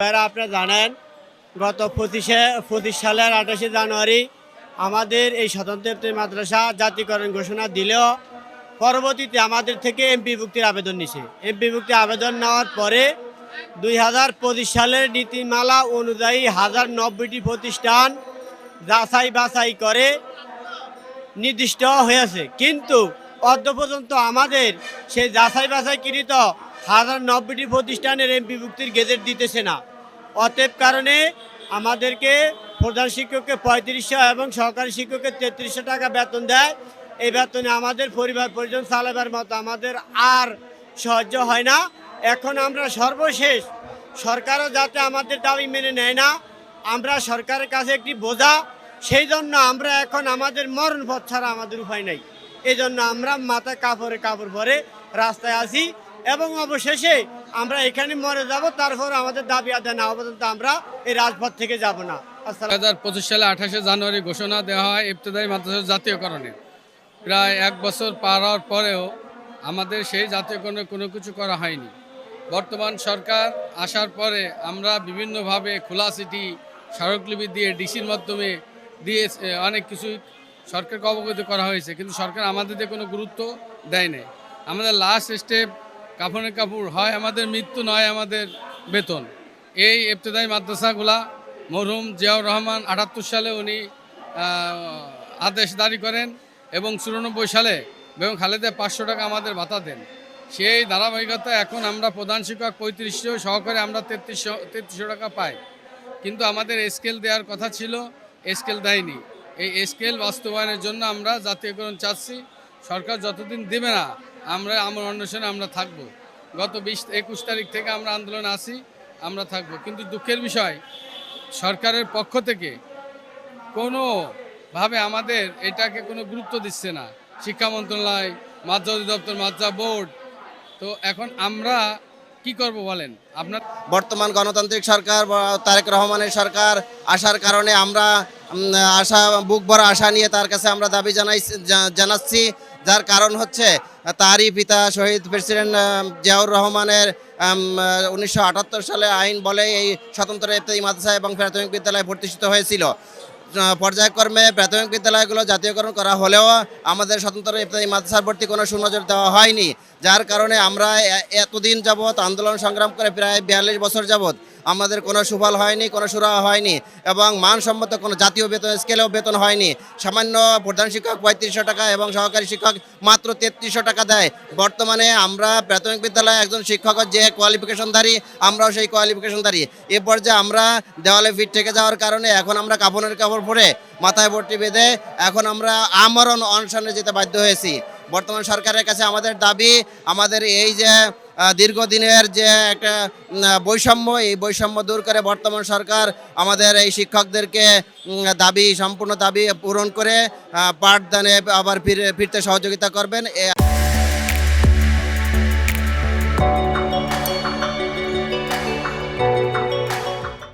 আপনারা জানেন গত 25 সালের 28শে জানুয়ারি আমাদের এই স্বতন্ত্র ইফতারি মাদ্রাসা জাতীয়করণ ঘোষণা দিলেও পরবর্তীতে আমাদের থেকে এমপি ভুক্তির আবেদন নিছে। এমপি ভুক্তি আবেদন নেওয়ার পরে 2025 সালের নীতিমালা অনুযায়ী 1090টি প্রতিষ্ঠান যাচাই বাছাই করে নির্দিষ্ট হয়েছে, কিন্তু অদ্য পর্যন্ত আমাদের সেই যাচাই বাছাইকৃত 1090টি প্রতিষ্ঠানের এমপি ভুক্তির গেজেট দিতেছে না। অতএব কারণে আমাদেরকে প্রধান শিক্ষককে 3500 এবং সহকারী শিক্ষককে 3300 টাকা বেতন দেয়। এই বেতনে আমাদের পরিবার পরিজন চালাবার মতো আমাদের আর সহ্য হয় না। এখন আমরা সর্বশেষ সরকারও যাতে আমাদের দাবি মেনে নেয় না, আমরা সরকারের কাছে একটি বোঝা, সেই জন্য আমরা এখন আমাদের মরণ পথ ছাড়া আমাদের উপায় নাই। এই জন্য আমরা মাথায় কাপড় পরে রাস্তায় আসি এবং অবশেষে আমরা এখানে মরে যাব, তারপর আমাদের দাবি আদায় না হওয়া পর্যন্ত আমরা এই রাজপথ থেকে যাব না। 2025 সালে 28শে জানুয়ারি ঘোষণা দেওয়া হয় ইবতেদায়ী মাদ্রাসার জাতীয়করণে। প্রায় 1 বছর পার হওয়ার পরেও আমাদের সেই জাতীয়করণে কোনো কিছু করা হয়নি। বর্তমান সরকার আসার পরে আমরা বিভিন্নভাবে খোলা চিঠি, স্মারকলিপি দিয়ে ডিসির মাধ্যমে দিয়ে অনেক কিছু সরকারকে অবগত করা হয়েছে, কিন্তু সরকার আমাদের কোনো গুরুত্ব দেয় নাই। আমাদের লাস্ট স্টেপ কাফনের কাপড়, হয় আমাদের মৃত্যু নয় আমাদের বেতন। এই ইবতেদায়ী মাদ্রাসাগুলা মরহুম জিয়াউর রহমান 78 সালে উনি আদেশ জারি করেন এবং 94 সালে বেগম খালেদা 500 টাকা আমাদের ভাতা দেন। সেই ধারাবাহিকতা এখন আমরা প্রধান শিক্ষক 3500, সহকারে আমরা 3300 টাকা পাই, কিন্তু আমাদের স্কেল দেওয়ার কথা ছিল, স্কেল দেয়নি। এই স্কেল বাস্তবায়নের জন্য আমরা জাতীয়করণ চাচ্ছি। সরকার যতদিন দেবে না আমরা অন্বেষণে আমরা থাকব। গত 21 তারিখ থেকে আমরা আন্দোলনে আসি, আমরা থাকব। কিন্তু দুঃখের বিষয়, সরকারের পক্ষ থেকে কোনোভাবে আমাদের এটাকে কোনো গুরুত্ব দিচ্ছে না। শিক্ষা মন্ত্রণালয়, মাদ্রাসা অধিদপ্তর, মাদ্রাসা বোর্ড। তো এখন আমরা কি করব বলেন? আপনার বর্তমান গণতান্ত্রিক সরকার তারেক রহমানের সরকার আসার কারণে আমরা বুক ভরা আশা নিয়ে তার কাছে আমরা দাবি জানাচ্ছি। যার কারণ হচ্ছে তারই পিতা শহীদ প্রেসিডেন্ট জিয়াউর রহমানের 1978 সালে আইন বলে এই স্বতন্ত্র ইফতেদায়ী মাদ্রাসা এবং প্রাথমিক বিদ্যালয়ে প্রতিষ্ঠিত হয়েছিল। পর্যায়ক্রমে প্রাথমিক বিদ্যালয়গুলো জাতীয়করণ করা হলেও আমাদের স্বতন্ত্র ইফতেদায়ী মাদ্রাসার প্রতি কোনো সুনজর দেওয়া হয়নি। যার কারণে আমরা এতদিন যাবৎ আন্দোলন সংগ্রাম করে প্রায় 42 বছর যাবৎ আমাদের কোনো সুফল হয়নি, কোনো সুরাহা হয়নি এবং মানসম্মত কোনো জাতীয় বেতন স্কেলেও বেতন হয়নি। সামান্য প্রধান শিক্ষক 3500 টাকা এবং সহকারী শিক্ষক মাত্র 3300 টাকা দেয়। বর্তমানে আমরা প্রাথমিক বিদ্যালয়ে একজন শিক্ষকের যে কোয়ালিফিকেশনধারী, আমরাও সেই কোয়ালিফিকেশনধারী। এ পর্যায়ে আমরা দেওয়ালে ফিট থেকে যাওয়ার কারণে এখন আমরা কাফনের কাপড় পরে মাথায় পট্টি বেঁধে এখন আমরা আমরণ অনশনে যেতে বাধ্য হয়েছি। বর্তমান সরকারের কাছে আমাদের দাবি, আমাদের এই যে দীর্ঘদিনের যে একটা বৈষম্য, এই বৈষম্য দূর করে বর্তমান সরকার আমাদের এই শিক্ষকদেরকে সম্পূর্ণ দাবি পূরণ করে পাঠদানে আবার ফিরতে সহযোগিতা করবেন।